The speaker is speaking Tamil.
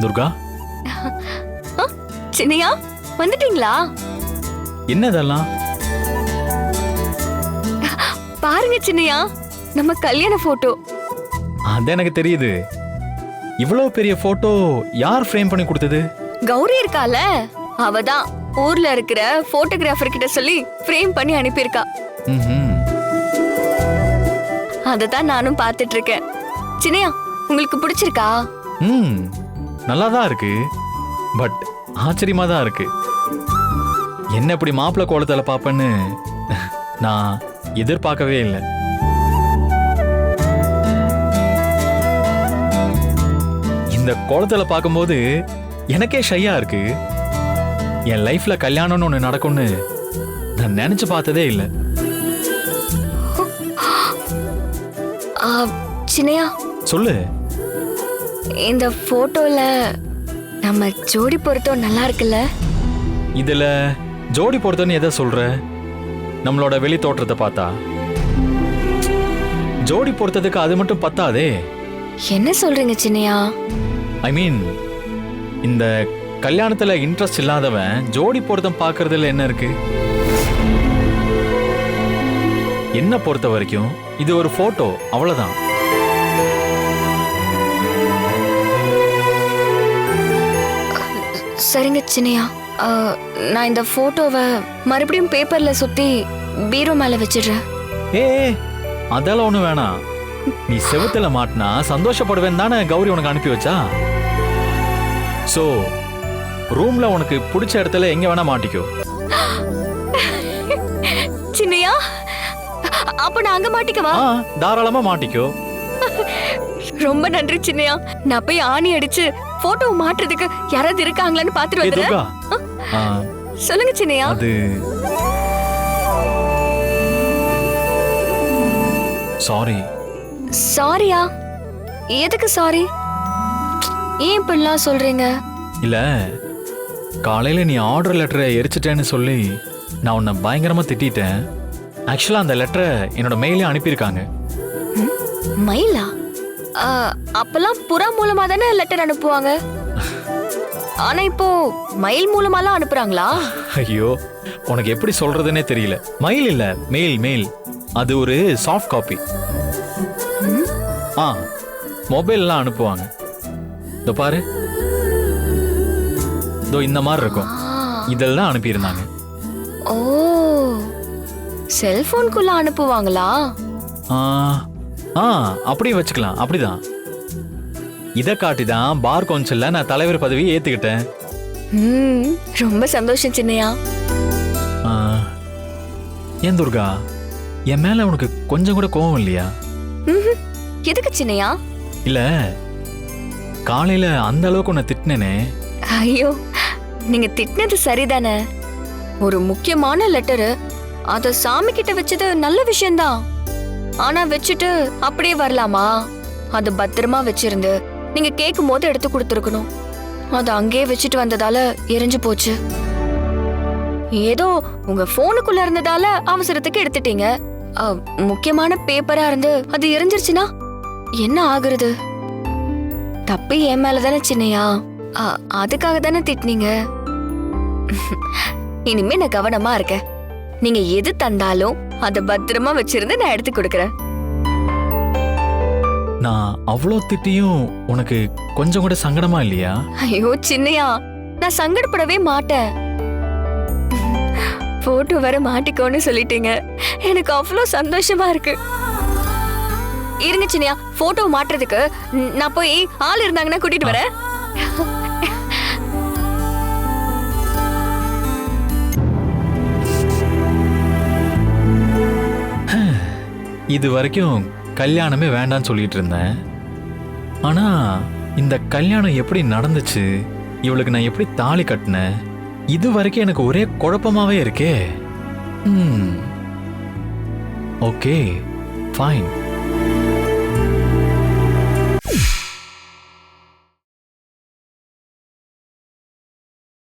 துர்கா, சின்னையா வந்துட்டீங்களா? என்னதெல்லாம்? பாருங்க சின்னையா, நம்ம கல்யாண போட்டோ. அது எனக்கு தெரியுது. இவ்வளவு பெரிய போட்டோ யார் ஃப்ரேம் பண்ணி கொடுத்தது? கௌரி இருக்கால, அவதான் ஊர்ல இருக்கிற போட்டோகிராஃபர் கிட்ட சொல்லி ஃப்ரேம் பண்ணி அனுப்பியிருக்கா. அததான் நானும் பார்த்துட்டு இருக்கேன். சின்னையா, உங்களுக்கு பிடிச்சிருக்கா? நல்லாதான் இருக்கு. பட் ஆச்சரியமா தான் இருக்கு. என்ன இப்படி மாப்பிள்ளை கோலத்துல பாப்பேன்னு நான் எதிர்பார்க்கவே இல்லை. இந்த கோலத்துல பார்க்கும்போது எனக்கே ஷையா இருக்கு. என் லைஃப்ல கல்யாணம்னு ஒண்ணு நடக்கும்னு நான் நினைச்சு பார்த்ததே இல்லை. சின்னையா, சொல்லு. இந்த போட்டோல நம்ம ஜோடி பொருத்தம் நல்லா இருக்குல்ல? இதுல ஜோடி பொருத்தம்னு எதை சொல்ற? நம்மளோட வெளி தோற்றத்தை பார்த்தா ஜோடி பொருத்தத்துக்கு அது மட்டும் பத்தாதே. என்ன சொல்றீங்க சின்னையா? ஐ மீன், இந்த கல்யாணத்துல இன்ட்ரெஸ்ட் இல்லாதவன் ஜோடி பொருத்தம் பார்க்கறதுல என்ன இருக்கு? என்ன பொறுத்த வரைக்கும் இது ஒரு போட்டோ, அவ்வளவுதான். சரிங்க சின்னையா, நான் இந்த போட்டோவை மறுபடியும் பேப்பர்ல சுத்தி பீரோ மேல வச்சிடுறேன். ஏ, அதெல்லாம் ஒண்ணு வேணாம். நீ செவுத்துல மாட்டினா சந்தோஷப்படுவேன் தானே கௌரி உனக்கு அனுப்பி வச்சா. சோ ரூம்ல உனக்கு பிடிச்ச இடத்துல எங்க வேணா மாட்டிக்கோ. சின்னையா, அப்ப நான் அங்க மாட்டிக்கவா? தாராளமா மாட்டிக்கோ. ரொம்ப நன்றி சின்னையா. நான் போய் ஆணி அடிச்சு போட்டோ மாட்டுறதுக்கு யாராவது இருக்காங்களான்னு பாத்துட்டு வந்துடுறேன். சொல்லுங்க சின்னையா. அது சாரி. சாரியா? எதுக்கு சாரி? ஏன் இப்படிலாம் சொல்றீங்க? இல்ல, காலையில நீ ஆர்டர் லெட்டரை எரிச்சிட்டேன்னு சொல்லி நான் உன்னை பயங்கரமா திட்டிட்டேன். ஆக்சுவலா அந்த லெட்டரை என்னோட மெயிலே அனுப்பியிருக்காங்க. மெயிலா? அப்பெல்லாம் புறா மூலமா தானே லெட்டர் அனுப்புவாங்க. ஆனா இப்போ மெயில் மூலமாலாம் அனுப்புறாங்களா? ஐயோ, உனக்கு எப்படி சொல்றதுன்னே தெரியல. மெயில் இல்ல, மெயில். மெயில் அது ஒரு சாஃப்ட் காப்பி. மொபைல்லாம் அனுப்புவாங்க. இதோ பாரு, இதோ இந்த மாதிரி இருக்கும். இதெல்லாம் அனுப்பியிருந்தாங்க. ஓ, செல்போனுக்குள்ள அனுப்புவாங்களா? அப்படியே வச்சுக்கலாம். அப்படிதான். இதை காட்டிதான் பார் கவுன்சில்ல நான் தலைவர் பதவியை ஏத்துக்கிட்டேன். ரொம்ப சந்தோஷம் சின்னையா. ஏன் துர்கா, என் மேல உனக்கு கொஞ்சம் கூட கோவம் இல்லையா? எதுக்கு சின்னையா? இல்ல, காலையில அந்த அளவுக்கு உன்னை திட்டினேனே. ஐயோ, நீங்க திட்டினது சரிதானே. ஒரு முக்கியமான லெட்டரு, அத சாமி கிட்ட வச்சது நல்ல விஷயம்தான். ஆனா வச்சுட்டு அப்படியே வரலாமா? அது பத்திரமா வச்சிருந்து நீங்க கேட்கும் போது எடுத்து கொடுத்துருக்கணும். அது அங்கேயே வச்சுட்டு வந்ததால எரிஞ்சு போச்சு. ஏதோ உங்க போனுக்குள்ள இருந்ததால அவசரத்துக்கு எடுத்துட்டீங்க. முக்கியமான பேப்பரா இருந்து அது எரிஞ்சிருச்சுன்னா என்ன ஆகுறது? தப்பு என் மேலதானே சின்னையா. அதுக்காக தானே திட்டினீங்க. இனிமே நான் கவனமா இருக்கேன். நீங்க எது தந்தாலும் அத பத்திரமா வச்சிருந்து நான் எடுத்து கொடுக்கறேன். நான் அவ்வளோ திட்டியும் உனக்கு கொஞ்சம் கூட சங்கடமா இல்லையா? ஐயோ சின்னையா, நான் சங்கடப்படவே மாட்டேன். போட்டோ வர மாட்டிக்கோன்னு சொல்லிட்டீங்க. எனக்கு அவ்வளோ சந்தோஷமா இருக்கு. இருங்க சின்னையா, போட்டோ மாட்டுறதுக்கு நான் போய் ஆள் இருந்தாங்கன்னா கூட்டிட்டு வரேன். இது வரைக்கும் கல்யாணமே வேண்டான்னு சொல்லிட்டு இருந்தேன். ஆனா இந்த கல்யாணம் எப்படி நடந்துச்சு, இவளுக்கு நான் எப்படி தாலி கட்டினேன், இது வரைக்கும் எனக்கு ஒரே குழப்பமாவே இருக்கே. Okay, fine.